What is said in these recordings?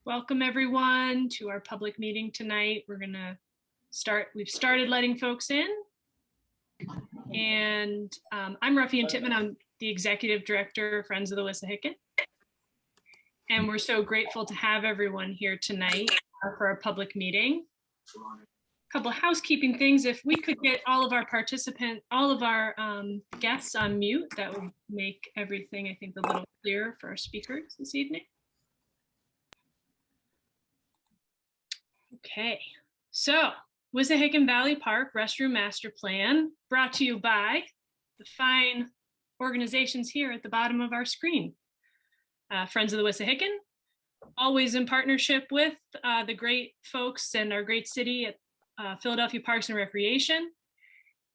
Welcome everyone to our public meeting tonight. We've started letting folks in. And I'm Ruffian Titman. I'm the Executive Director of Friends of the Wissahickon. And we're so grateful to have everyone here tonight for our public meeting. A couple of housekeeping things. If we could get all of our guests on mute, that would make everything, I think, a little clearer for our speakers this evening. Okay, so Wissahickon Valley Park Restroom Master Plan, brought to you by the fine organizations here at the bottom of our screen. Friends of the Wissahickon, always in partnership with the great folks and our great city at Philadelphia Parks and Recreation.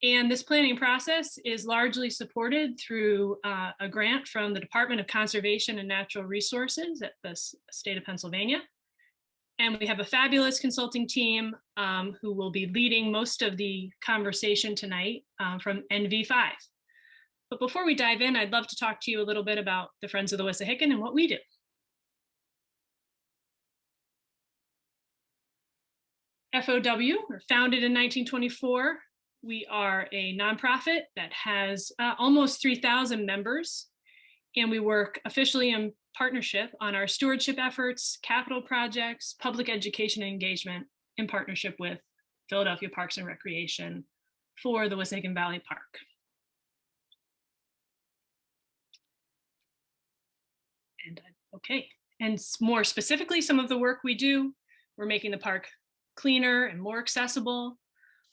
And this planning process is largely supported through a grant from the Department of Conservation and Natural Resources at the state of Pennsylvania. And we have a fabulous consulting team who will be leading most of the conversation tonight from NV5. But before we dive in, I'd love to talk to you a little bit about the Friends of the Wissahickon and what we do. FOW, we're founded in 1924. We are a nonprofit that has almost 3,000 members, and we work officially in partnership on our stewardship efforts, capital projects, public education and engagement in partnership with Philadelphia Parks and Recreation for the Wissahickon Valley Park. And more specifically, some of the work we do, we're making the park cleaner and more accessible.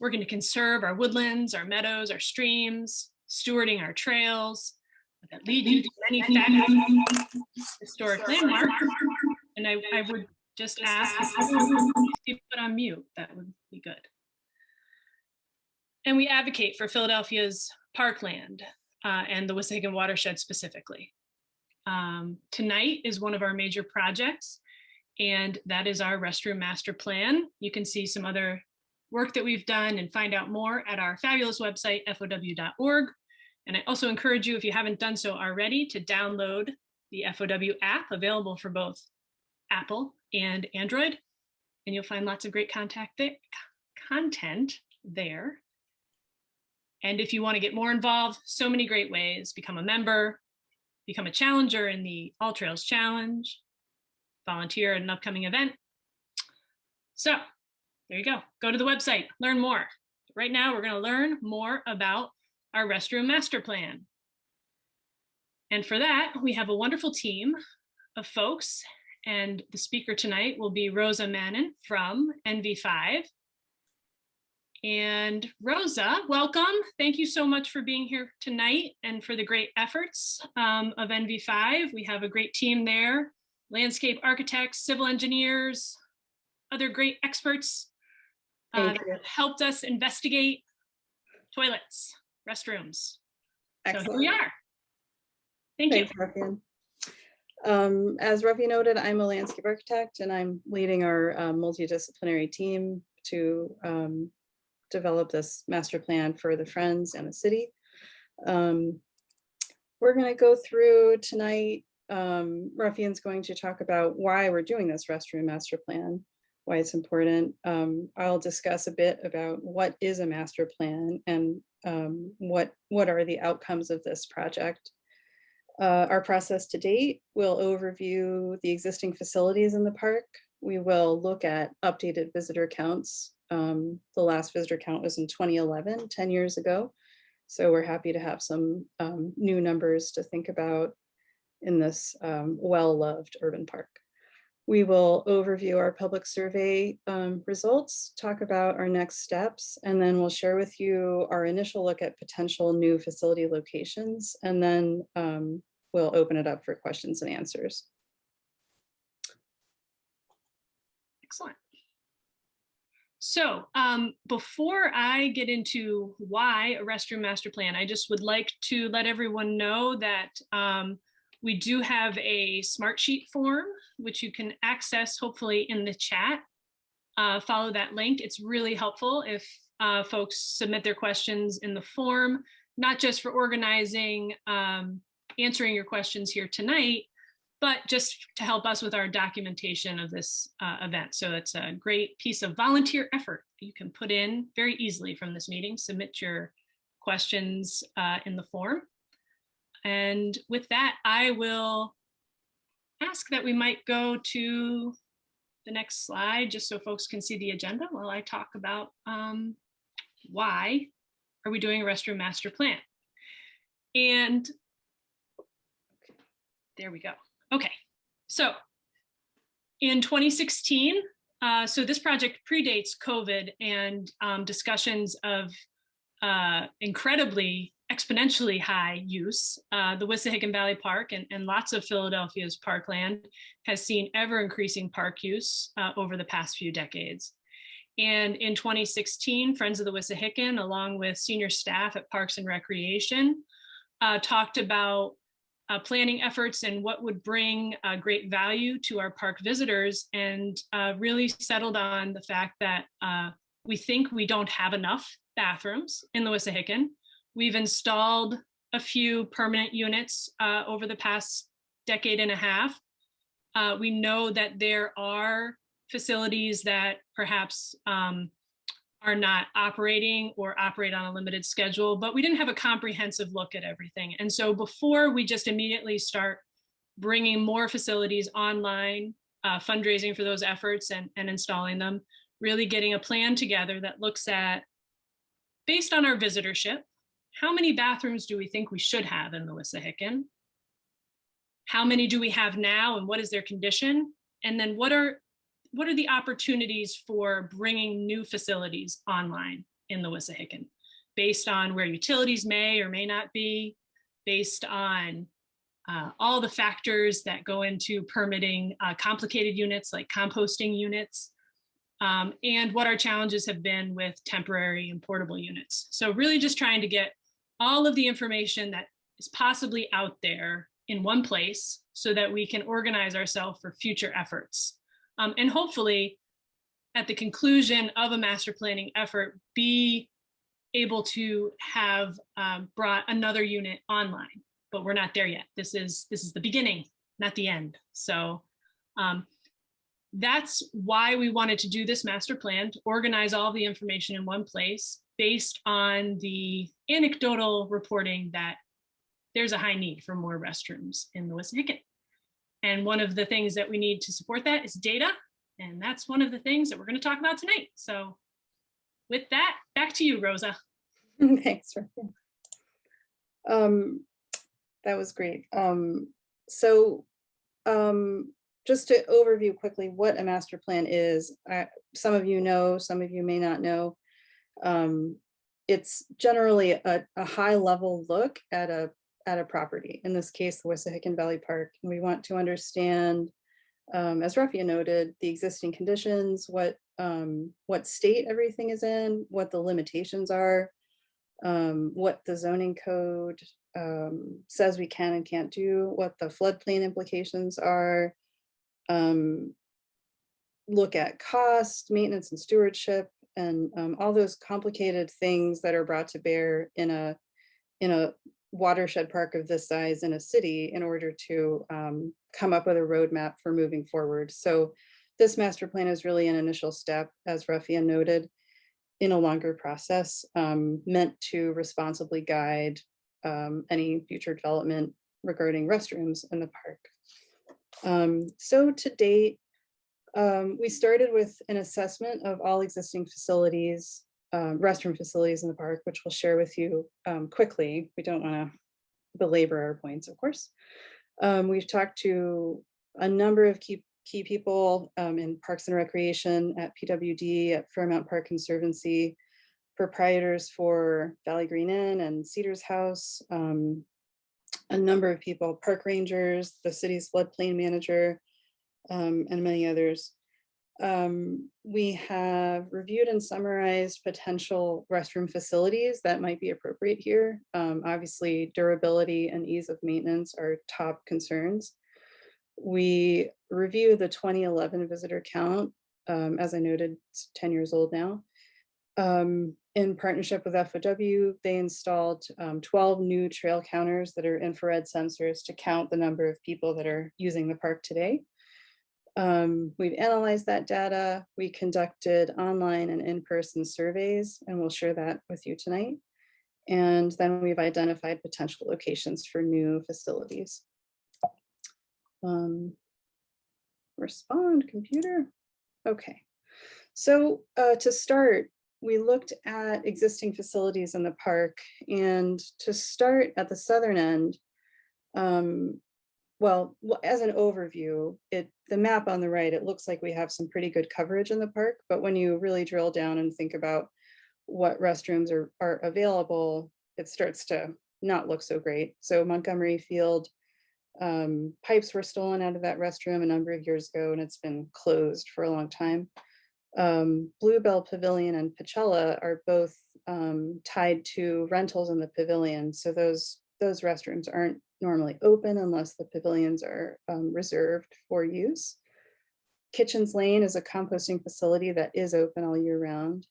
We're going to conserve our woodlands, our meadows, our streams, stewarding our trails that lead you to many fabulous historic landmarks. And I would just ask if you could put on mute, that would be good. And we advocate for Philadelphia's parkland and the Wissahickon watershed specifically. Tonight is one of our major projects, and that is our restroom master plan. You can see some other work that we've done and find out more at our fabulous website, fow.org. And I also encourage you, if you haven't done so already, to download the FOW app available for both Apple and Android. And you'll find lots of great content there. And if you want to get more involved, so many great ways: become a member, become a challenger in the All Trails Challenge, volunteer at an upcoming event. So there you go. Go to the website, learn more. Right now, we're going to learn more about our restroom master plan. And for that, we have a wonderful team of folks. And the speaker tonight will be Rosa Mannon from NV5. And Rosa, welcome. Thank you so much for being here tonight and for the great efforts of NV5. We have a great team there: landscape architects, civil engineers, other great experts that helped us investigate toilets, restrooms. Excellent. So here we are. Thanks, Ruffian. As Ruffian noted, I'm a landscape architect, and I'm leading our multidisciplinary team to develop this master plan for the Friends and the city. We're going to go through tonight. Ruffian's going to talk about why we're doing this restroom master plan, why it's important. I'll discuss a bit about what is a master plan and what are the outcomes of this project. Our process to date will overview the existing facilities in the park. We will look at updated visitor counts. The last visitor count was in 2011, 10 years ago. So we're happy to have some new numbers to think about in this well-loved urban park. We will overview our public survey results, talk about our next steps, and then we'll share with you our initial look at potential new facility locations, and then we'll open it up for questions and answers. Excellent. So before I get into why a restroom master plan, I just would like to let everyone know that we do have a Smartsheet form, which you can access hopefully in the chat. Follow that link. It's really helpful if folks submit their questions in the form, not just for organizing, answering your questions here tonight, but just to help us with our documentation of this event. So it's a great piece of volunteer effort you can put in very easily from this meeting. Submit your questions in the form. And with that, I will ask that we might go to the next slide, just so folks can see the agenda while I talk about why are we doing a restroom master plan. And there we go. Okay, so in 2016, so this project predates COVID and discussions of incredibly exponentially high use. The Wissahickon Valley Park and lots of Philadelphia's parkland has seen ever increasing park use over the past few decades. And in 2016, Friends of the Wissahickon, along with senior staff at Parks and Recreation, talked about planning efforts and what would bring great value to our park visitors, and really settled on the fact that we think we don't have enough bathrooms in the Wissahickon. We've installed a few permanent units over the past decade and a half. We know that there are facilities that perhaps are not operating or operate on a limited schedule, but we didn't have a comprehensive look at everything. And so before we just immediately start bringing more facilities online, fundraising for those efforts and installing them, really getting a plan together that looks at, based on our visitorship, how many bathrooms do we think we should have in the Wissahickon? How many do we have now and what is their condition? And then what are the opportunities for bringing new facilities online in the Wissahickon, based on where utilities may or may not be, based on all the factors that go into permitting complicated units like composting units, and what our challenges have been with temporary and portable units. So really just trying to get all of the information that is possibly out there in one place so that we can organize ourselves for future efforts. And hopefully at the conclusion of a master planning effort, be able to have brought another unit online, but we're not there yet. This is the beginning, not the end. So that's why we wanted to do this master plan, to organize all the information in one place based on the anecdotal reporting that there's a high need for more restrooms in the Wissahickon. And one of the things that we need to support that is data. And that's one of the things that we're going to talk about tonight. So with that, back to you, Rosa. Thanks. That was great. Just to overview quickly what a master plan is, some of you know, some of you may not know. It's generally a high level look at a property, in this case, the Wissahickon Valley Park. And we want to understand, as Rafia noted, the existing conditions, what state everything is in, what the limitations are, what the zoning code says we can and can't do, what the floodplain implications are, look at cost, maintenance and stewardship, and all those complicated things that are brought to bear in a watershed park of this size in a city in order to come up with a roadmap for moving forward. So this master plan is really an initial step, as Rafia noted, in a longer process meant to responsibly guide any future development regarding restrooms in the park. So to date, we started with an assessment of all existing facilities, restroom facilities in the park, which we'll share with you quickly. We don't want to belabor our points, of course. We've talked to a number of key people in Parks and Recreation, at PWD, at Fairmount Park Conservancy, proprietors for Valley Green Inn and Cedars House, a number of people, park rangers, the city's floodplain manager, and many others. We have reviewed and summarized potential restroom facilities that might be appropriate here. Obviously, durability and ease of maintenance are top concerns. We reviewed the 2011 visitor count. As I noted, it's 10 years old now. In partnership with FOW, they installed 12 new trail counters that are infrared sensors to count the number of people that are using the park today. We've analyzed that data. We conducted online and in-person surveys, and we'll share that with you tonight. And then we've identified potential locations for new facilities. Respond, computer. Okay. So to start, we looked at existing facilities in the park, and to start at the southern end, well, as an overview, the map on the right, it looks like we have some pretty good coverage in the park, but when you really drill down and think about what restrooms are available, it starts to not look so great. So Montgomery Field, pipes were stolen out of that restroom a number of years ago, and it's been closed for a long time. Bluebell Pavilion and Pachella are both tied to rentals in the pavilion. So those restrooms aren't normally open unless the pavilions are reserved for use. Kitchens Lane is a composting facility that is open all year round.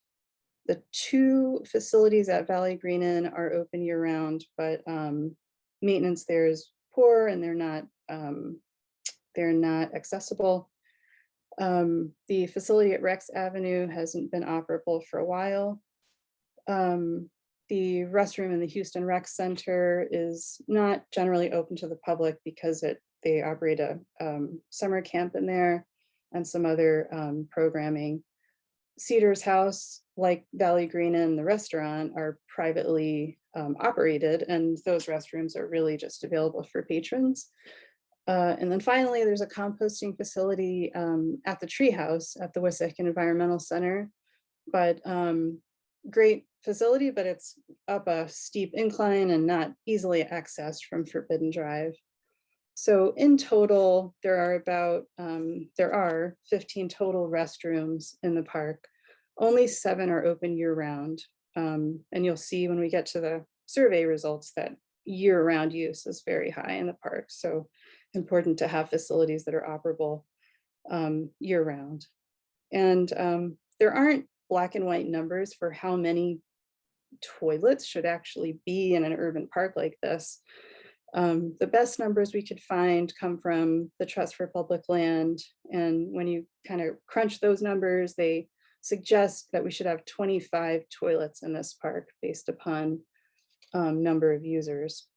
The two facilities at Valley Green Inn are open year round, but maintenance there is poor and they're not accessible. The facility at Rex Avenue hasn't been operable for a while. The restroom in the Houston Rec Center is not generally open to the public because they operate a summer camp in there and some other programming. Cedars House, like Valley Green Inn, the restaurant, are privately operated, and those restrooms are really just available for patrons. And then finally, there's a composting facility at the Treehouse at the Wissahickon Environmental Center, but great facility, but it's up a steep incline and not easily accessed from Forbidden Drive. So in total, there are 15 total restrooms in the park. Only 7 are open year round. And you'll see when we get to the survey results that year-round use is very high in the park. So important to have facilities that are operable year-round. And there aren't black and white numbers for how many toilets should actually be in an urban park like this. The best numbers we could find come from the Trust for Public Land. And when you kind of crunch those numbers, they suggest that we should have 25 toilets in this park based upon number of users.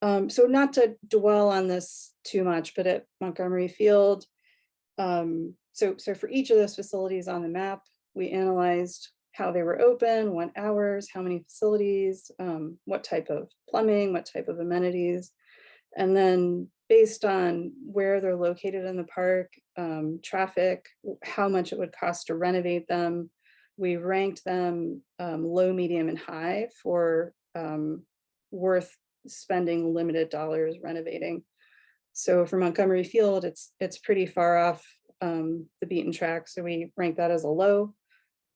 So not to dwell on this too much, but at Montgomery Field, so for each of those facilities on the map, we analyzed how they were open, what hours, how many facilities, what type of plumbing, what type of amenities. And then based on where they're located in the park, traffic, how much it would cost to renovate them, we ranked them low, medium, and high for worth spending limited dollars renovating. So for Montgomery Field, it's pretty far off the beaten track. So we rank that as a low.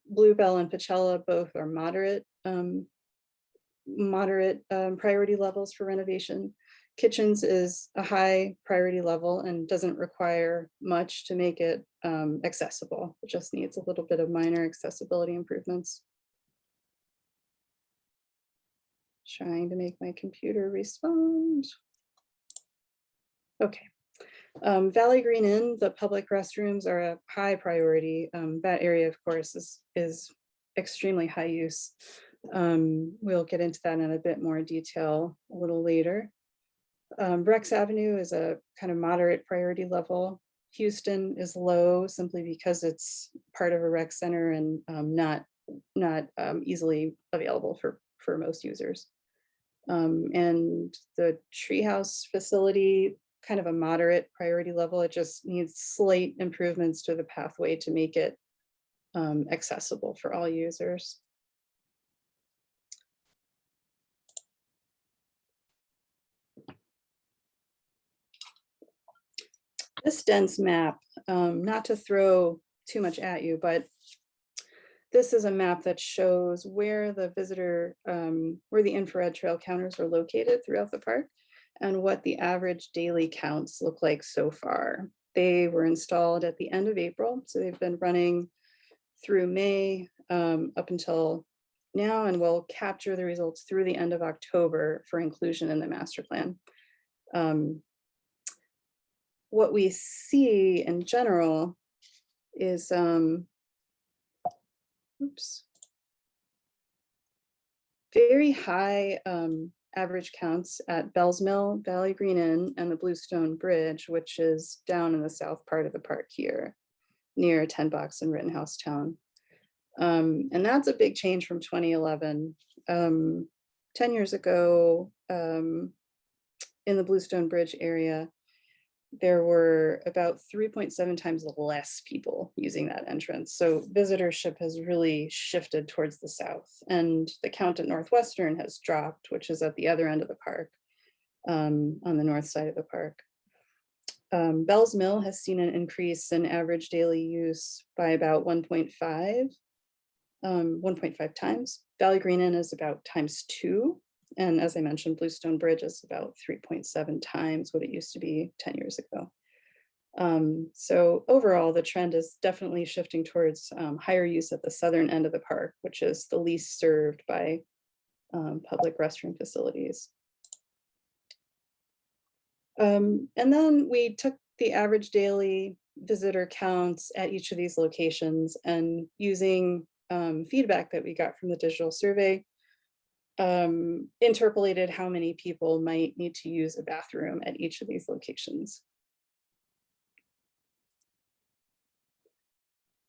Bluebell and Pachella both are moderate priority levels for renovation. Kitchens is a high priority level and doesn't require much to make it accessible. It just needs a little bit of minor accessibility improvements. Trying to make my computer respond. Okay. Valley Green Inn, the public restrooms are a high priority. That area, of course, is extremely high use. We'll get into that in a bit more detail a little later. Rex Avenue is a kind of moderate priority level. Houston is low simply because it's part of a rec center and not easily available for most users. And the Treehouse facility, kind of a moderate priority level. It just needs slight improvements to the pathway to make it accessible for all users. This dense map, not to throw too much at you, but this is a map that shows where where the infrared trail counters are located throughout the park and what the average daily counts look like so far. They were installed at the end of April, so they've been running through May up until now, and we'll capture the results through the end of October for inclusion in the master plan. What we see in general is, very high average counts at Bells Mill, Valley Green Inn, and the Bluestone Bridge, which is down in the south part of the park here, near 10 Box and Rittenhouse Town. And that's a big change from 2011. 10 years ago, in the Bluestone Bridge area, there were about 3.7 times less people using that entrance. So visitorship has really shifted towards the south, and the count at Northwestern has dropped, which is at the other end of the park, on the north side of the park. Bells Mill has seen an increase in average daily use by about 1.5 times. Valley Green Inn is about ×2. And as I mentioned, Bluestone Bridge is about 3.7 times what it used to be 10 years ago. So overall, the trend is definitely shifting towards higher use at the southern end of the park, which is the least served by public restroom facilities. And then we took the average daily visitor counts at each of these locations, and using feedback that we got from the digital survey, interpolated how many people might need to use a bathroom at each of these locations.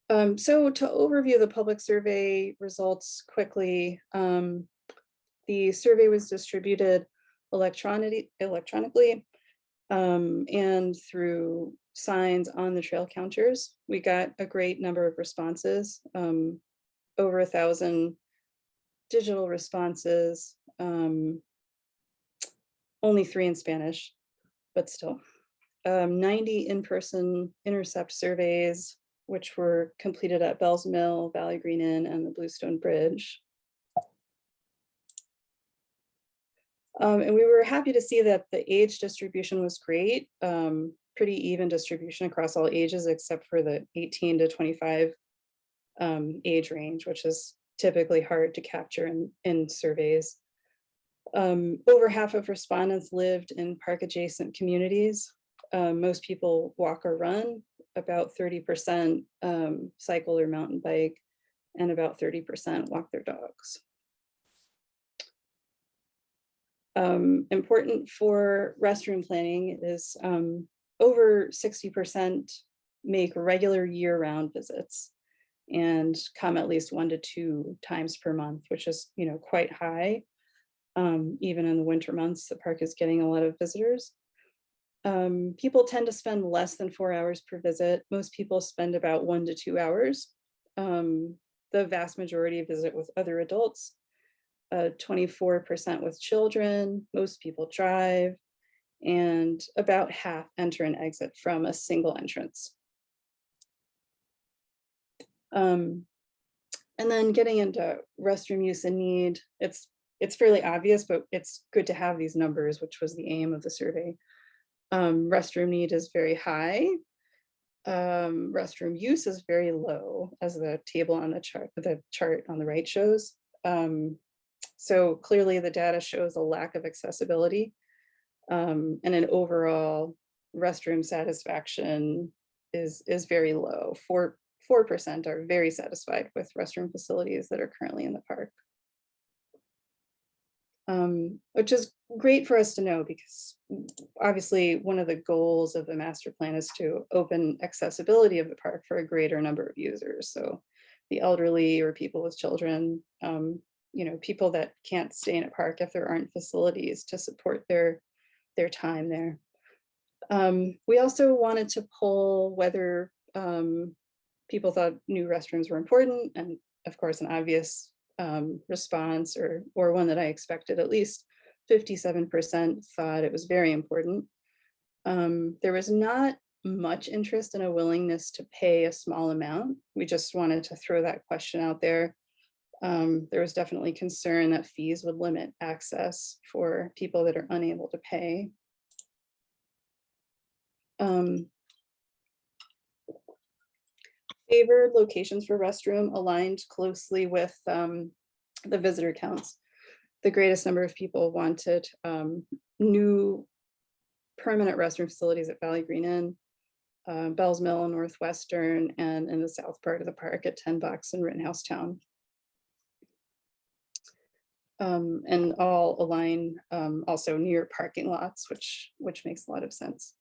So to overview the public survey results quickly, the survey was distributed electronically and through signs on the trail counters. We got a great number of responses, over 1,000 digital responses, only 3 in Spanish, but still. 90 in-person intercept surveys, which were completed at Bells Mill, Valley Green Inn, and the Bluestone Bridge. And we were happy to see that the age distribution was great, pretty even distribution across all ages, except for the 18 to 25 age range, which is typically hard to capture in surveys. Over half of respondents lived in park adjacent communities. Most people walk or run, about 30% cycle or mountain bike, and about 30% walk their dogs. Important for restroom planning is over 60% make regular year-round visits and come at least 1 to 2 times per month, which is, quite high. Even in the winter months, the park is getting a lot of visitors. People tend to spend less than 4 hours per visit. Most people spend about 1 to 2 hours. The vast majority visit with other adults, 24% with children. Most people drive, and about half enter and exit from a single entrance. And then getting into restroom use and need, it's fairly obvious, but it's good to have these numbers, which was the aim of the survey. Restroom need is very high. Restroom use is very low, as the table on the chart on the right shows. So clearly the data shows a lack of accessibility, and an overall restroom satisfaction is very low. 4% are very satisfied with restroom facilities that are currently in the park. Which is great for us to know, because obviously one of the goals of the master plan is to open accessibility of the park for a greater number of users. So the elderly or people with children, people that can't stay in a park if there aren't facilities to support their time there. We also wanted to poll whether people thought new restrooms were important, and of course an obvious response, or one that I expected, at least 57% thought it was very important. There was not much interest in a willingness to pay a small amount. We just wanted to throw that question out there. There was definitely concern that fees would limit access for people that are unable to pay. favored locations for restroom aligned closely with the visitor counts. The greatest number of people wanted new permanent restroom facilities at Valley Green Inn, Bells Mill, Northwestern, and in the south part of the park at 10 Bucks and Rittenhouse Town. And all align also near parking lots, which makes a lot of sense.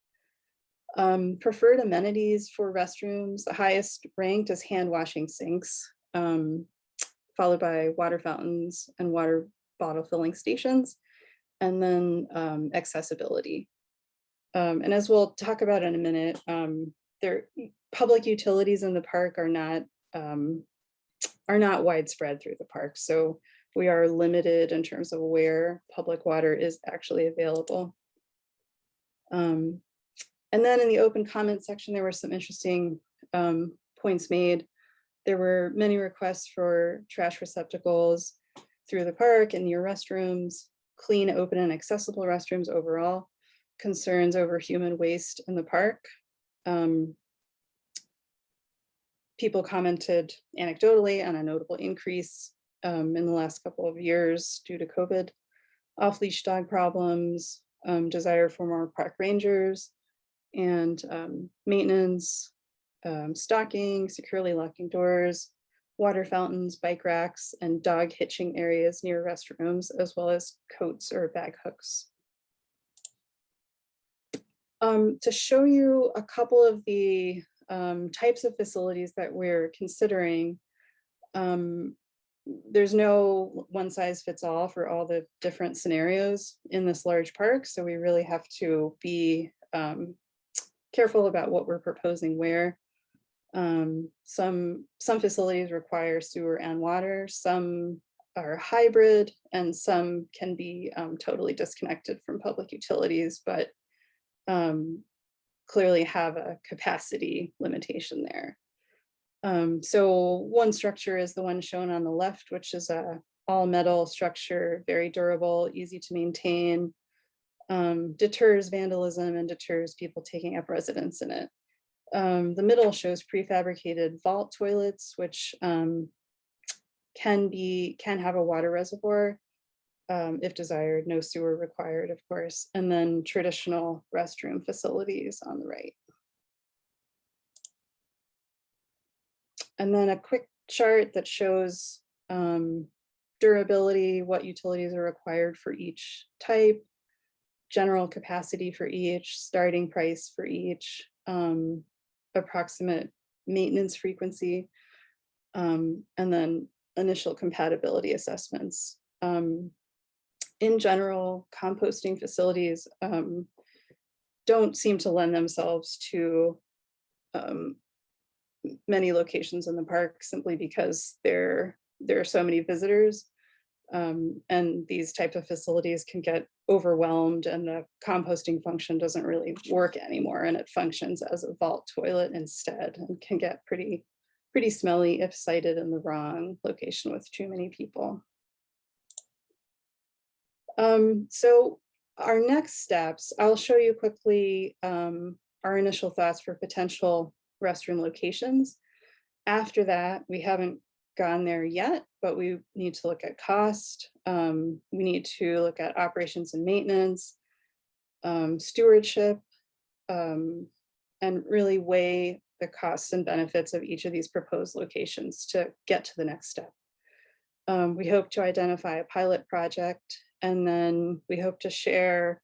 Preferred amenities for restrooms, the highest ranked is hand washing sinks, followed by water fountains and water bottle filling stations, and then accessibility. And as we'll talk about in a minute, public utilities in the park are not widespread through the park. So we are limited in terms of where public water is actually available. And then in the open comment section, there were some interesting points made. There were many requests for trash receptacles through the park and near restrooms, clean, open, and accessible restrooms overall, concerns over human waste in the park. People commented anecdotally on a notable increase in the last couple of years due to COVID, off-leash dog problems, desire for more park rangers, and maintenance, stocking, securely locking doors, water fountains, bike racks, and dog hitching areas near restrooms, as well as coats or bag hooks. To show you a couple of the types of facilities that we're considering, there's no one size fits all for all the different scenarios in this large park. So we really have to be careful about what we're proposing where. Some facilities require sewer and water, some are hybrid, and some can be totally disconnected from public utilities, but clearly have a capacity limitation there. So one structure is the one shown on the left, which is a all metal structure, very durable, easy to maintain, deters vandalism and deters people taking up residence in it. The middle shows prefabricated vault toilets, which can have a water reservoir if desired, no sewer required, of course, and then traditional restroom facilities on the right. And then a quick chart that shows durability, what utilities are required for each type, general capacity for each, starting price for each, approximate maintenance frequency, and then initial compatibility assessments. In general, composting facilities don't seem to lend themselves to many locations in the park simply because there are so many visitors, and these types of facilities can get overwhelmed and the composting function doesn't really work anymore, and it functions as a vault toilet instead and can get pretty smelly if sited in the wrong location with too many people. So our next steps, I'll show you quickly our initial thoughts for potential restroom locations. After that, we haven't gone there yet, but we need to look at cost. We need to look at operations and maintenance, stewardship, and really weigh the costs and benefits of each of these proposed locations to get to the next step. We hope to identify a pilot project, and then we hope to share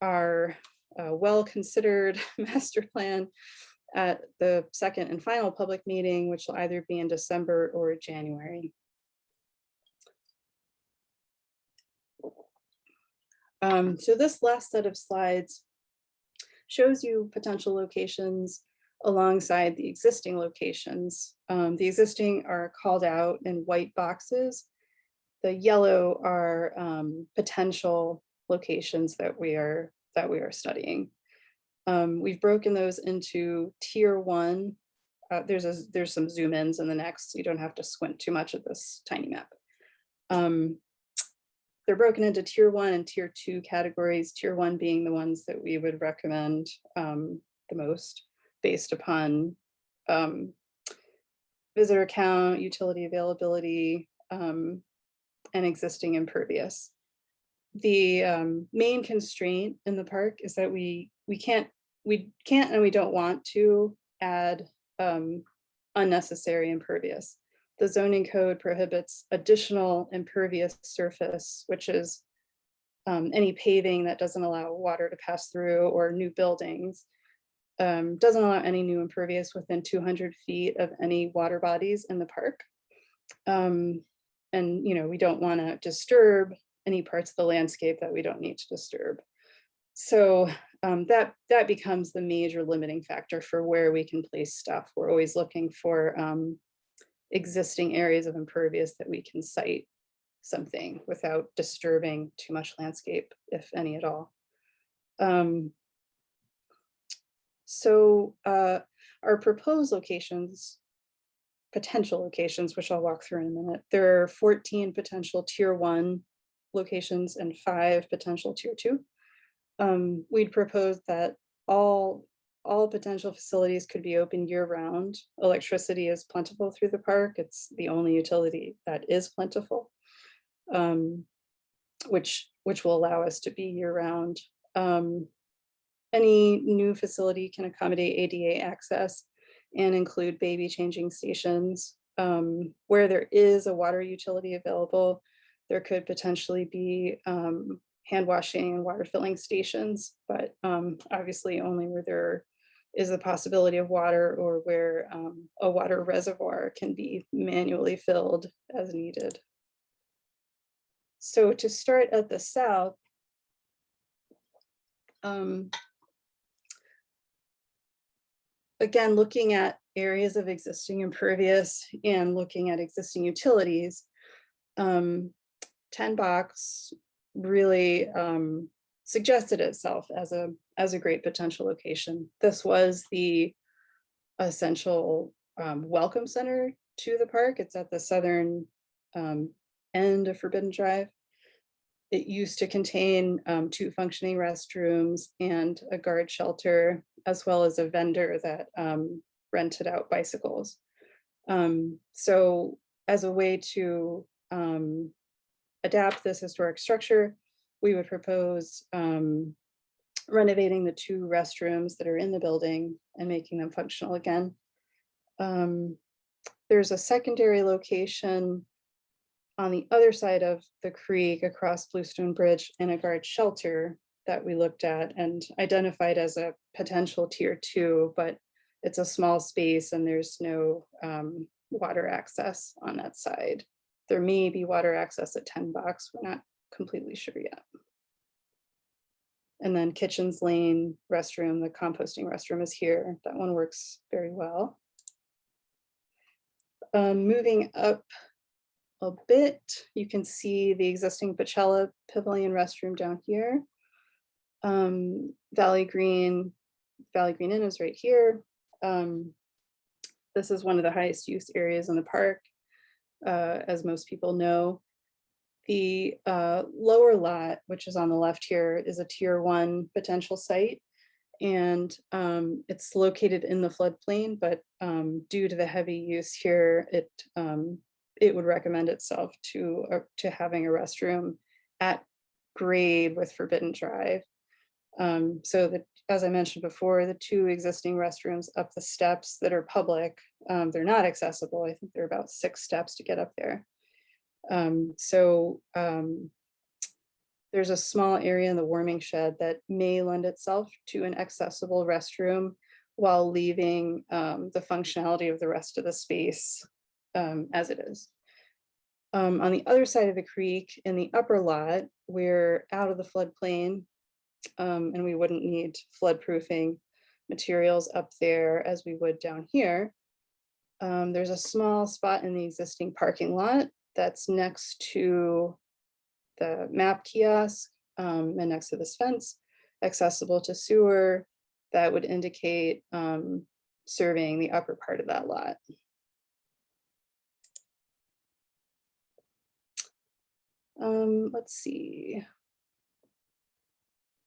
our well-considered master plan at the second and final public meeting, which will either be in December or January. So this last set of slides shows you potential locations alongside the existing locations. The existing are called out in white boxes. The yellow are potential locations that we are studying. We've broken those into tier 1. There's some zoom ins in the next, so you don't have to squint too much at this tiny map. They're broken into tier 1 and tier 2 categories, tier 1 being the ones that we would recommend the most based upon visitor count, utility availability, and existing impervious. The main constraint in the park is that we can't and we don't want to add unnecessary impervious. The zoning code prohibits additional impervious surface, which is any paving that doesn't allow water to pass through, or new buildings. Doesn't allow any new impervious within 200 feet of any water bodies in the park. And we don't want to disturb any parts of the landscape that we don't need to disturb. So that becomes the major limiting factor for where we can place stuff. We're always looking for existing areas of impervious that we can site something without disturbing too much landscape, if any at all. So our proposed locations, potential locations, which I'll walk through in a minute, there are 14 potential tier 1 locations and 5 potential tier 2. We'd propose that all potential facilities could be open year-round. Electricity is plentiful through the park. It's the only utility that is plentiful, which will allow us to be year-round. Any new facility can accommodate ADA access and include baby changing stations. Where there is a water utility available, there could potentially be hand washing and water filling stations, but obviously only where there is the possibility of water, or where a water reservoir can be manually filled as needed. So to start at the south, again, looking at areas of existing impervious and looking at existing utilities, 10 Box really suggested itself as a great potential location. This was the essential welcome center to the park. It's at the southern end of Forbidden Drive. It used to contain 2 functioning restrooms and a guard shelter, as well as a vendor that rented out bicycles. So as a way to adapt this historic structure, we would propose renovating the 2 restrooms that are in the building and making them functional again. There's a secondary location on the other side of the creek across Bluestone Bridge in a guard shelter that we looked at and identified as a potential tier 2, but it's a small space and there's no water access on that side. There may be water access at 10 Box, we're not completely sure yet. And then Kitchens Lane restroom, the composting restroom is here. That one works very well. Moving up a bit, you can see the existing Bacella Pavilion restroom down here. Valley Green Inn is right here. This is one of the highest use areas in the park, as most people know. The lower lot, which is on the left here, is a tier 1 potential site, and it's located in the floodplain, but due to the heavy use here, it would recommend itself to having a restroom at grade with Forbidden Drive. So that, as I mentioned before, the 2 existing restrooms up the steps that are public, they're not accessible. I think they're about 6 steps to get up there. There's a small area in the warming shed that may lend itself to an accessible restroom while leaving the functionality of the rest of the space as it is. On the other side of the creek, in the upper lot, we're out of the floodplain, and we wouldn't need floodproofing materials up there as we would down here. There's a small spot in the existing parking lot that's next to the map kiosk and next to this fence, accessible to sewer, that would indicate serving the upper part of that lot. Let's see.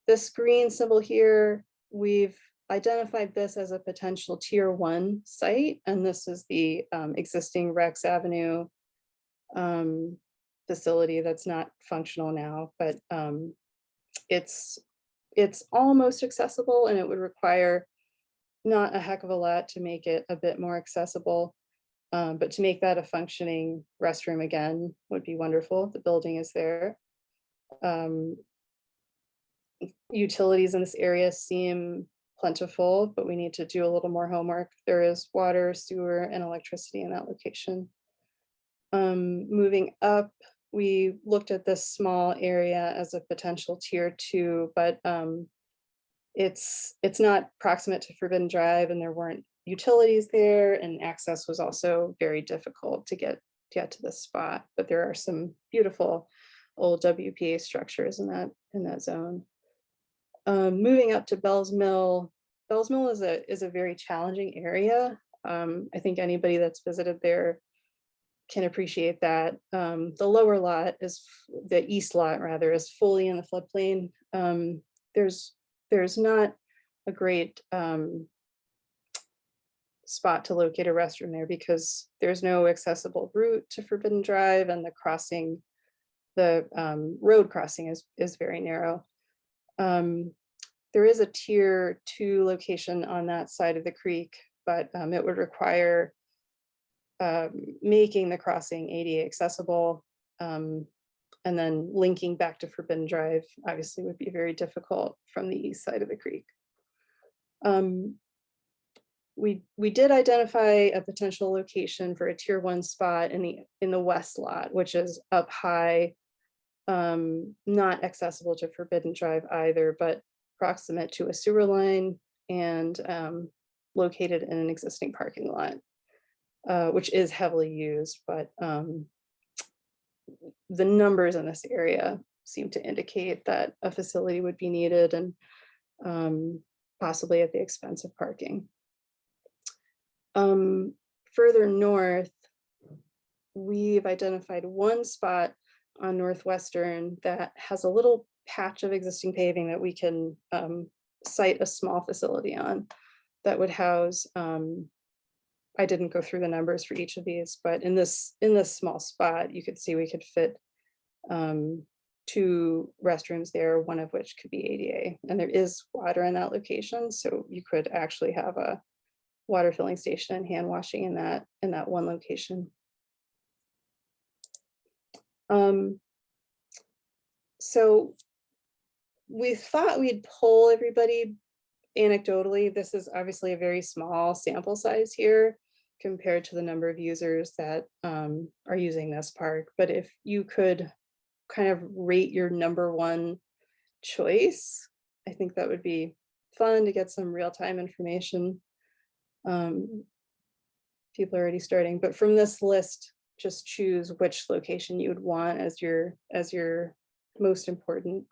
This green symbol here, we've identified this as a potential tier 1 site, and this is the existing Rex Avenue facility that's not functional now, but it's almost accessible, and it would require not a heck of a lot to make it a bit more accessible. But to make that a functioning restroom again would be wonderful. The building is there. Utilities in this area seem plentiful, but we need to do a little more homework. There is water, sewer, and electricity in that location. Moving up, we looked at this small area as a potential tier 2, but it's not proximate to Forbidden Drive, and there weren't utilities there, and access was also very difficult to get to this spot. But there are some beautiful old WPA structures in that zone. Moving up to Bell's Mill. Bell's Mill is a very challenging area. I think anybody that's visited there can appreciate that. The lower lot the east lot rather, is fully in the floodplain. There's not a great spot to locate a restroom there because there's no accessible route to Forbidden Drive, and the road crossing is very narrow. There is a tier 2 location on that side of the creek, but it would require making the crossing ADA accessible, and then linking back to Forbidden Drive obviously would be very difficult from the east side of the creek. We did identify a potential location for a tier 1 spot in the west lot, which is up high, not accessible to Forbidden Drive either, but proximate to a sewer line and located in an existing parking lot, which is heavily used, but the numbers in this area seem to indicate that a facility would be needed, and possibly at the expense of parking. Further north, we've identified one spot on Northwestern that has a little patch of existing paving that we can site a small facility on that would house, I didn't go through the numbers for each of these, but in this small spot, you could see we could fit 2 restrooms there, one of which could be ADA, and there is water in that location, so you could actually have a water filling station and hand washing in that one location. So we thought we'd poll everybody anecdotally. This is obviously a very small sample size here compared to the number of users that are using this park. But if you could kind of rate your number 1 choice, I think that would be fun to get some real-time information. People are already starting, but from this list, just choose which location you would want as your most important.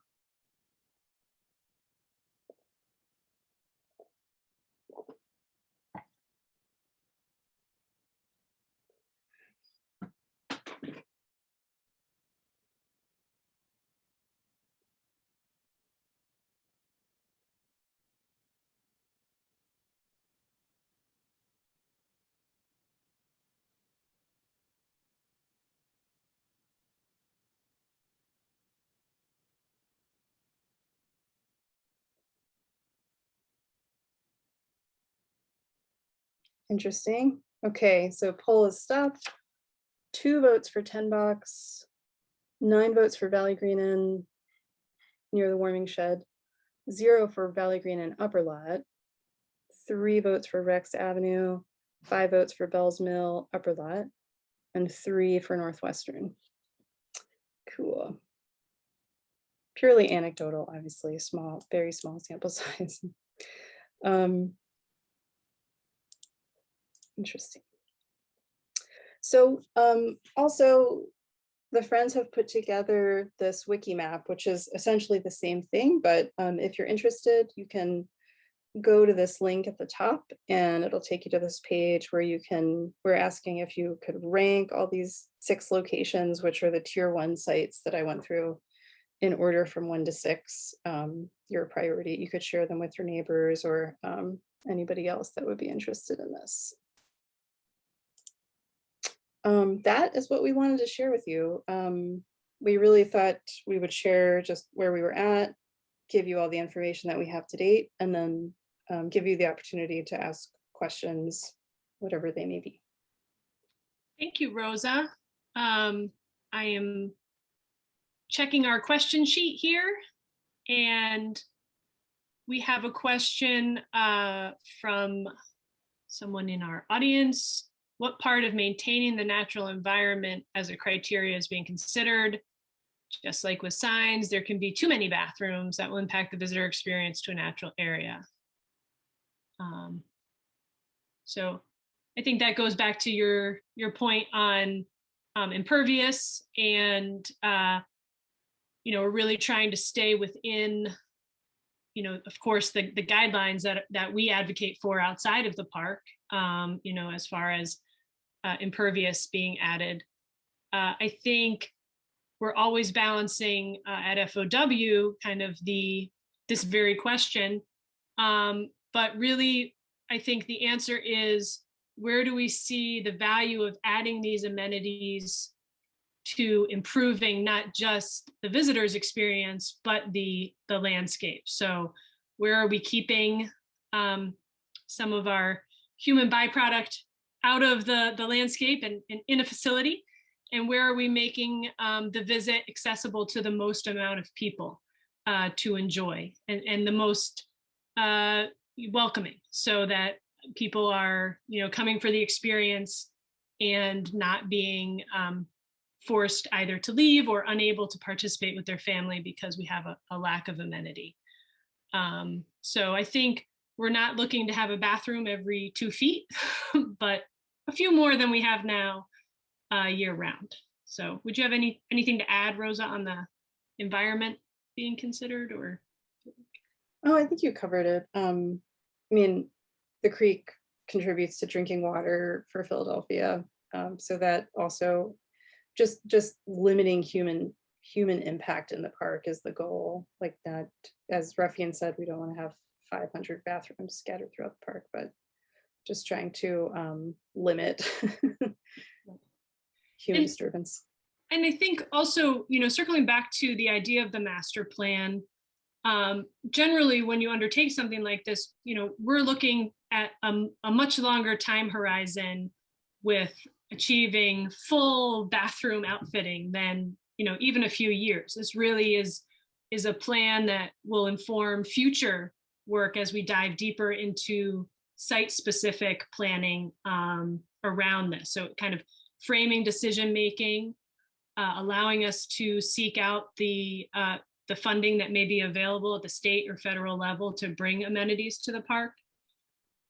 Interesting. Okay, so poll is stopped. 2 votes for 10 Box, 9 votes for Valley Green Inn near the warming shed, 0 for Valley Green Inn Upper Lot, 3 votes for Rex Avenue, 5 votes for Bell's Mill Upper Lot, and 3 for Northwestern. Cool. Purely anecdotal, obviously, small, very small sample size. Interesting. So also, the Friends have put together this wiki map, which is essentially the same thing, but if you're interested, you can go to this link at the top and it'll take you to this page where we're asking if you could rank all these 6 locations, which are the tier 1 sites that I went through in order from 1 to 6, your priority. You could share them with your neighbors or anybody else that would be interested in this. That is what we wanted to share with you. We really thought we would share just where we were at, give you all the information that we have to date, and then give you the opportunity to ask questions, whatever they may be. Thank you, Rosa. I am checking our question sheet here, and we have a question from someone in our audience. What part of maintaining the natural environment as a criteria is being considered? Just like with signs, there can be too many bathrooms that will impact the visitor experience to a natural area. So I think that goes back to your point on impervious, and we're really trying to stay within, of course, the guidelines that we advocate for outside of the park, as far as impervious being added. I think we're always balancing at FOW kind of this very question. But really, I think the answer is, where do we see the value of adding these amenities to improving not just the visitor's experience, but the landscape? So where are we keeping some of our human byproduct out of the landscape and in a facility? And where are we making the visit accessible to the most amount of people to enjoy, and the most welcoming, so that people are, coming for the experience and not being forced either to leave or unable to participate with their family because we have a lack of amenity. So I think we're not looking to have a bathroom every 2 feet, but a few more than we have now year round. So would you have anything to add, Rosa, on the environment being considered, or? Oh, I think you covered it. I mean, the creek contributes to drinking water for Philadelphia. So that also just limiting human impact in the park is the goal. Like that, as Ruffian said, we don't want to have 500 bathrooms scattered throughout the park, but just trying to limit human disturbance. And I think also, circling back to the idea of the master plan, generally when you undertake something like this, we're looking at a much longer time horizon with achieving full bathroom outfitting than, even a few years. This really is a plan that will inform future work as we dive deeper into site-specific planning around this. So kind of framing decision-making, allowing us to seek out the funding that may be available at the state or federal level to bring amenities to the park.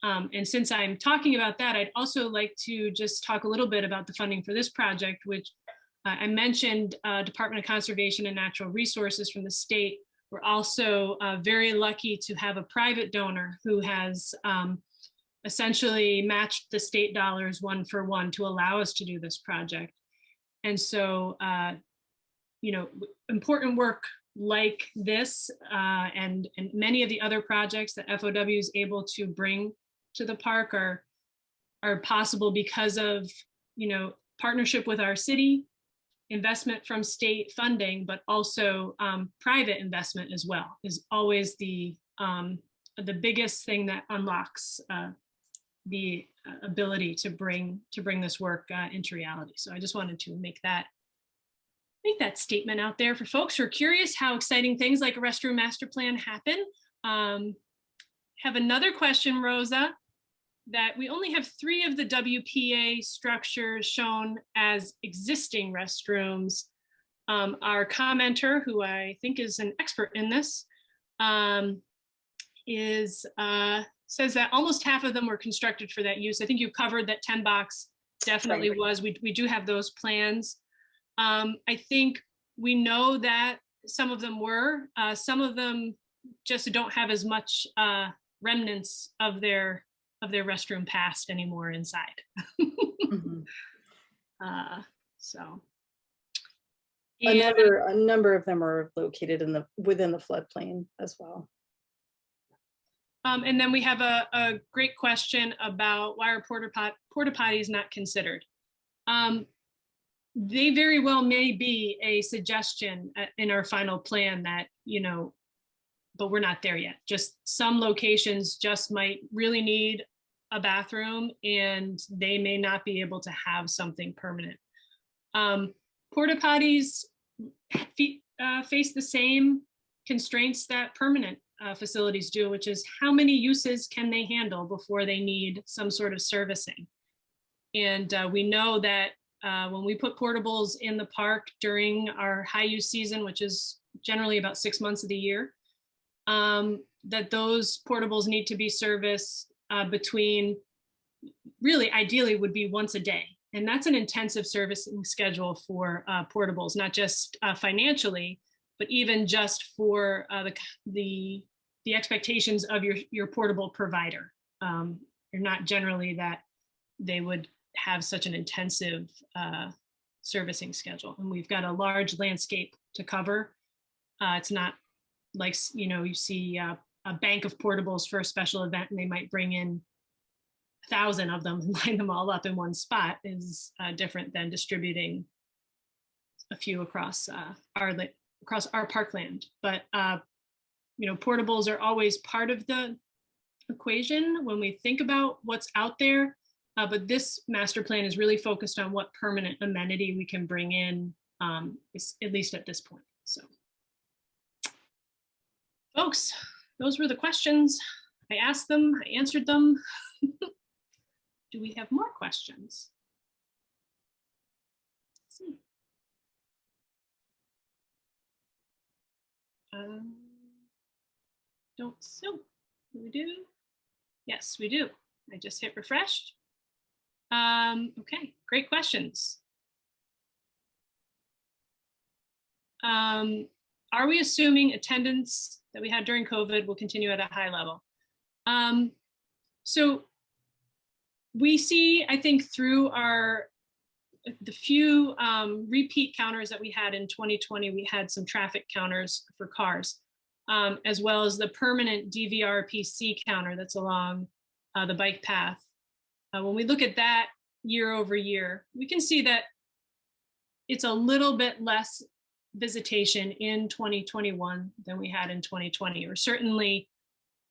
And since I'm talking about that, I'd also like to just talk a little bit about the funding for this project, which I mentioned Department of Conservation and Natural Resources from the state. We're also very lucky to have a private donor who has essentially matched the state dollars 1-for-1 to allow us to do this project. And so, important work like this and many of the other projects that FOW is able to bring to the park are possible because of, partnership with our city, investment from state funding, but also private investment as well is always the biggest thing that unlocks the ability to bring this work into reality. So I just wanted to make that statement out there for folks who are curious how exciting things like a restroom master plan happen. Have another question, Rosa, that we only have 3 of the WPA structures shown as existing restrooms. Our commenter, who I think is an expert in this, says that almost half of them were constructed for that use. I think you covered that 10 box definitely was. We do have those plans. I think we know that some of them were, some of them just don't have as much remnants of their restroom past anymore inside. Mm-hmm. A And number of them are located within the floodplain as well. and then we have a great question about why are porta potties not considered. They very well may be a suggestion in our final plan that, but we're not there yet. Just some locations just might really need a bathroom and they may not be able to have something permanent. Porta potties face the same constraints that permanent facilities do, which is how many uses can they handle before they need some sort of servicing. And we know that when we put portables in the park during our high use season, which is generally about 6 months of the year, that those portables need to be serviced between, really ideally would be once a day. And that's an intensive servicing schedule for portables, not just financially, but even just for the expectations of your portable provider. You're not generally that they would have such an intensive servicing schedule. And we've got a large landscape to cover. It's not like, you see a bank of portables for a special event and they might bring in 1,000 of them and line them all up in one spot, is different than distributing a few across our parkland. But portables are always part of the equation when we think about what's out there. But this master plan is really focused on what permanent amenity we can bring in, at least at this point. So, folks, those were the questions. I asked them, I answered them. Do we have more questions? Let's see. Don't so. We do? Yes, we do. I just hit refresh. Okay, great questions. Are we assuming attendance that we had during COVID will continue at a high level? So we see, I think, through the few repeat counters that we had in 2020, we had some traffic counters for cars, as well as the permanent DVR-PC counter that's along the bike path. When we look at that year over year, we can see that it's a little bit less visitation in 2021 than we had in 2020, or certainly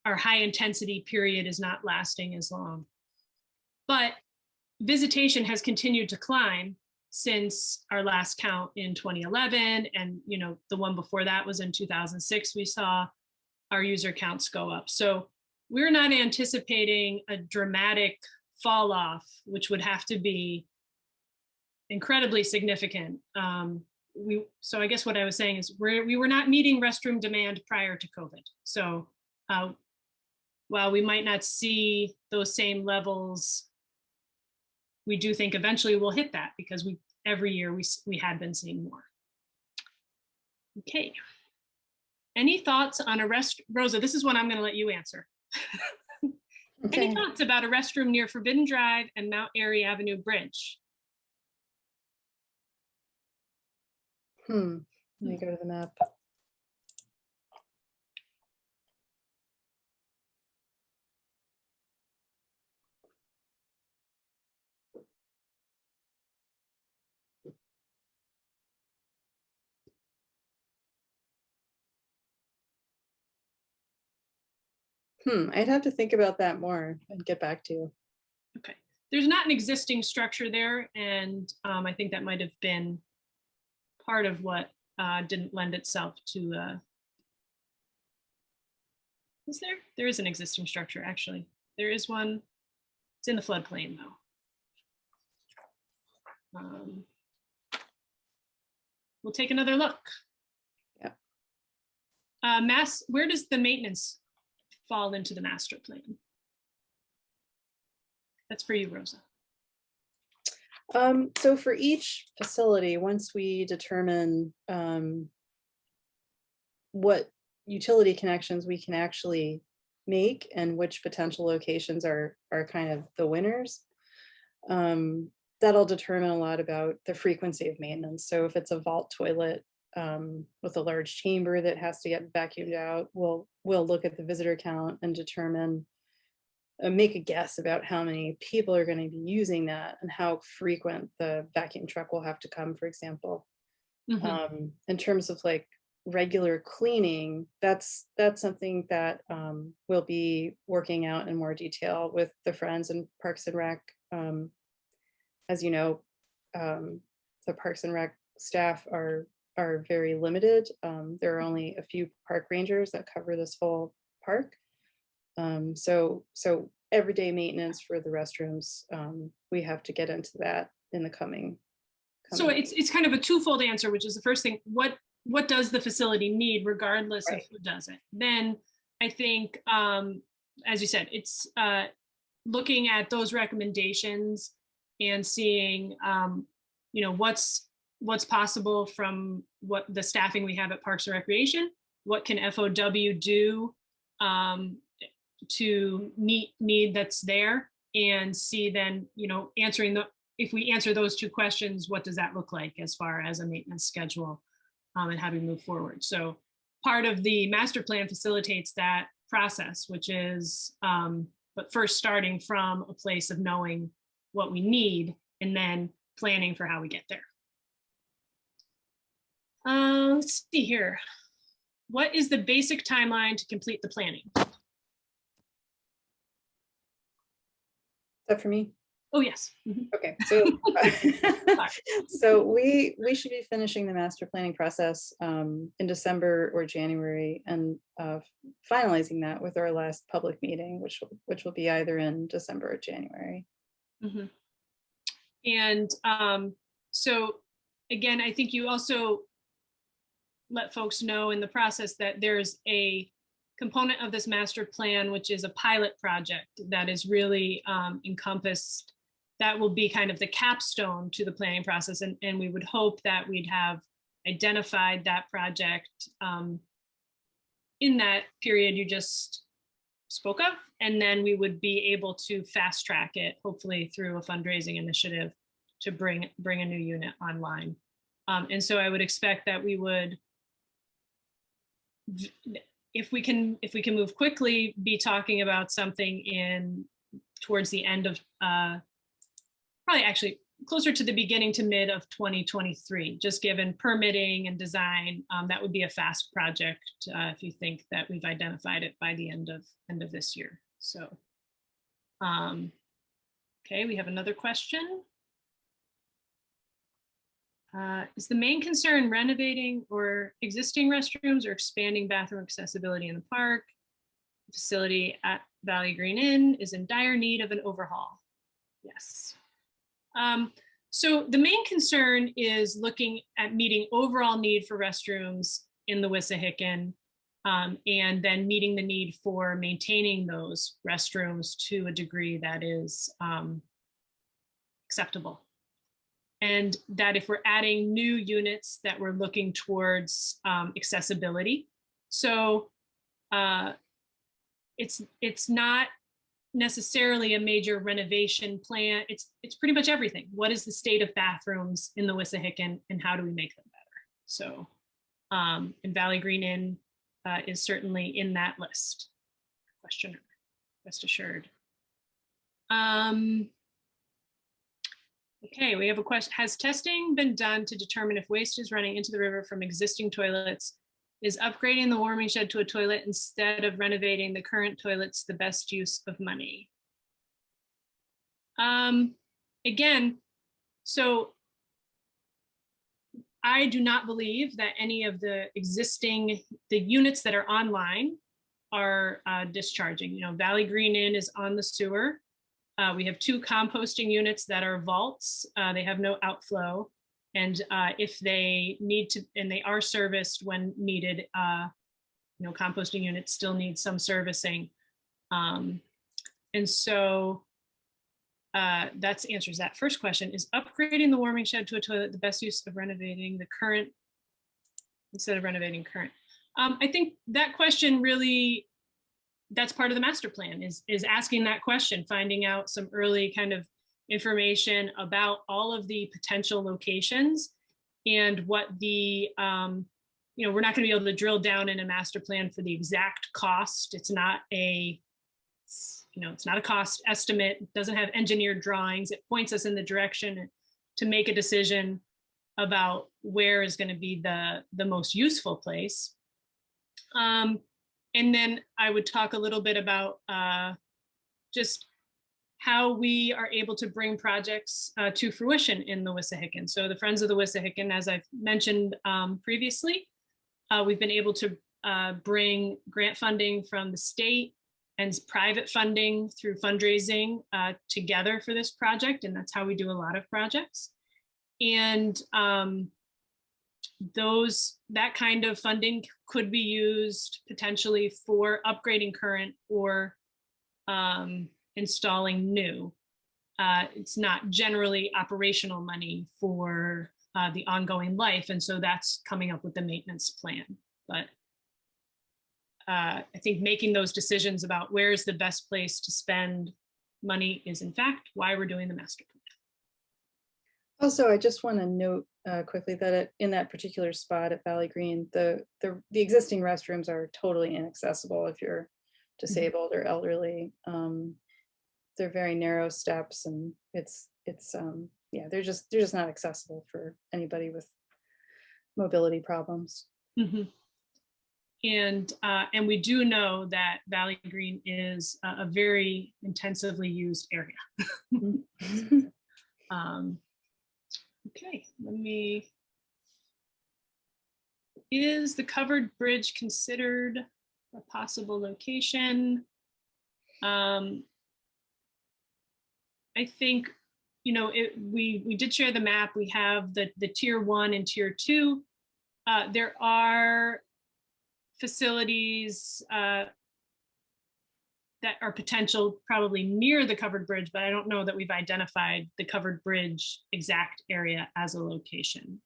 our high intensity period is not lasting as long. But visitation has continued to climb since our last count in 2011, and the one before that was in 2006. We saw our user counts go up. So we're not anticipating a dramatic fall off, which would have to be incredibly significant. So I guess what I was saying is we were not meeting restroom demand prior to COVID. So while we might not see those same levels, we do think eventually we'll hit that, because every year we had been seeing more. Okay. Any thoughts on Rosa, this is one I'm going to let you answer. Okay. Any thoughts about a restroom near Forbidden Drive and Mount Airy Avenue Bridge? Let me go to the map. I'd have to think about that more and get back to you. Okay. There's not an existing structure there, and I think that might have been part of what didn't lend itself to. Is there? There is an existing structure, actually. There is one. It's in the floodplain, though. We'll take another look. Yeah. Where does the maintenance fall into the master plan? That's for you, Rosa. So for each facility, once we determine what utility connections we can actually make and which potential locations are kind of the winners, that'll determine a lot about the frequency of maintenance. So if it's a vault toilet with a large chamber that has to get vacuumed out, we'll look at the visitor count and determine, make a guess about how many people are going to be using that and how frequent the vacuum truck will have to come, for example. In terms of like regular cleaning, that's something that we'll be working out in more detail with the Friends and Parks and Rec. As you know, the Parks and Rec staff are very limited. There are only a few park rangers that cover this whole park. So everyday maintenance for the restrooms, we have to get into that in the coming. So it's kind of a twofold answer, which is the first thing, what does the facility need regardless of who does it? Then I think, as you said, it's looking at those recommendations and seeing, what's possible from what the staffing we have at Parks and Recreation, what can FOW do to meet need that's there, and see then, if we answer those two questions, what does that look like as far as a maintenance schedule, and how do we move forward? So part of the master plan facilitates that process, which is, but first starting from a place of knowing what we need and then planning for how we get there. Let's see here. What is the basic timeline to complete the planning? Is that for me? Oh, yes. Okay, so so we should be finishing the master planning process in December or January, and finalizing that with our last public meeting, which will be either in December or January. And so again, I think you also let folks know in the process that there's a component of this master plan, which is a pilot project that is really encompassed. That will be kind of the capstone to the planning process. And we would hope that we'd have identified that project in that period you just spoke of. And then we would be able to fast track it, hopefully through a fundraising initiative to bring a new unit online. And so I would expect that we would, if we can move quickly, be talking about something towards the end of, probably actually closer to the beginning to mid of 2023, just given permitting and design. That would be a fast project if you think that we've identified it by the end of this year. So, okay, we have another question. Is the main concern renovating or existing restrooms or expanding bathroom accessibility in the park? The facility at Valley Green Inn is in dire need of an overhaul. Yes. So the main concern is looking at meeting overall need for restrooms in the Wissahickon, and then meeting the need for maintaining those restrooms to a degree that is acceptable. And that if we're adding new units, that we're looking towards accessibility. So it's not necessarily a major renovation plan. It's pretty much everything. What is the state of bathrooms in the Wissahickon and how do we make them better? So, and Valley Green Inn is certainly in that list. Questioner, rest assured. Okay, we have a question. Has testing been done to determine if waste is running into the river from existing toilets? Is upgrading the warming shed to a toilet instead of renovating the current toilets the best use of money? Again, so I do not believe that any of the units that are online are discharging. Valley Green Inn is on the sewer. We have 2 composting units that are vaults. They have no outflow. And if they need to, and they are serviced when needed, composting units still need some servicing. And so that answers that first question. Is upgrading the warming shed to a toilet the best use of renovating the current instead of renovating current? I think that question really, that's part of the master plan is asking that question, finding out some early kind of information about all of the potential locations and what the, we're not going to be able to drill down in a master plan for the exact cost. It's not a cost estimate. It doesn't have engineered drawings. It points us in the direction to make a decision about where is going to be the most useful place. And then I would talk a little bit about just how we are able to bring projects to fruition in the Wissahickon. So the Friends of the Wissahickon, as I've mentioned previously, we've been able to bring grant funding from the state and private funding through fundraising together for this project. And that's how we do a lot of projects. And that kind of funding could be used potentially for upgrading current or installing new. It's not generally operational money for the ongoing life. And so that's coming up with the maintenance plan. But I think making those decisions about where is the best place to spend money is in fact why we're doing the master plan. Also, I just want to note quickly that in that particular spot at Valley Green, the existing restrooms are totally inaccessible if you're disabled or elderly. They're very narrow steps, and they're just not accessible for anybody with mobility problems. Mm-hmm. And we do know that Valley Green is a very intensively used area. Okay, is the covered bridge considered a possible location? I think, we did share the map. We have the tier 1 and tier 2. There are facilities that are potential probably near the covered bridge, but I don't know that we've identified the covered bridge exact area as a location.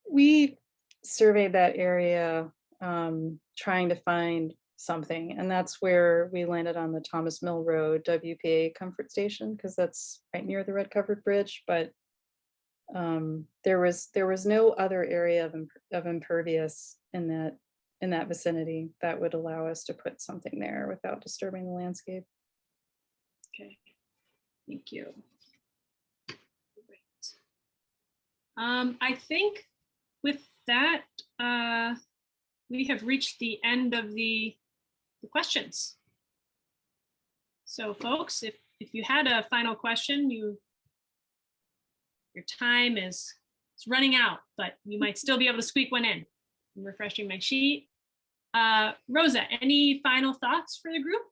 We surveyed that area trying to find something, and that's where we landed on the Thomas Mill Road WPA comfort station, because that's right near the red covered bridge. But there was no other area of impervious in that vicinity that would allow us to put something there without disturbing the landscape. Okay, thank you. Great. I think with that, we have reached the end of the questions. So folks, if you had a final question, your time is running out, but you might still be able to squeak one in. I'm refreshing my sheet. Rosa, any final thoughts for the group?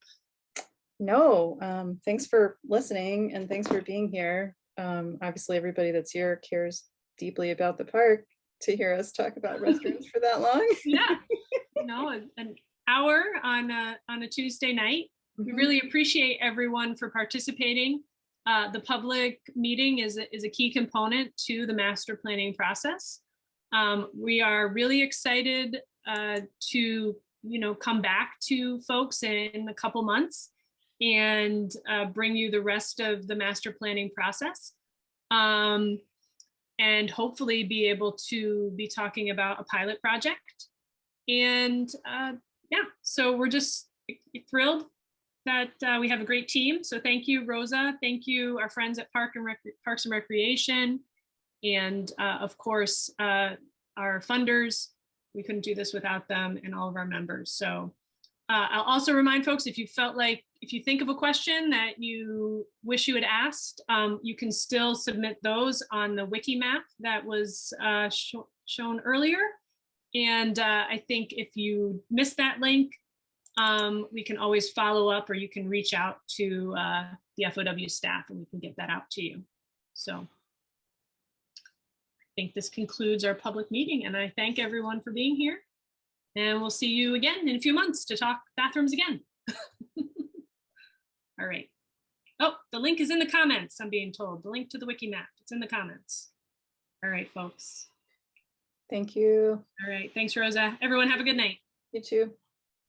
No, thanks for listening and thanks for being here. Obviously everybody that's here cares deeply about the park to hear us talk about restrooms for that long. Yeah, an hour on a Tuesday night. We really appreciate everyone for participating. The public meeting is a key component to the master planning process. We are really excited to come back to folks in a couple months and bring you the rest of the master planning process, and hopefully be able to be talking about a pilot project. And so we're just thrilled that we have a great team. So thank you, Rosa. Thank you, our friends at Parks and Recreation, and of course, our funders. We couldn't do this without them, and all of our members. So I'll also remind folks, if you think of a question that you wish you had asked, you can still submit those on the wiki map that was shown earlier. And I think if you missed that link, we can always follow up, or you can reach out to the FOW staff and we can get that out to you. So I think this concludes our public meeting, and I thank everyone for being here. And we'll see you again in a few months to talk bathrooms again. All right. Oh, the link is in the comments, I'm being told. The link to the wiki map, it's in the comments. All right, folks. Thank you. All right, thanks, Rosa. Everyone have a good night. You too.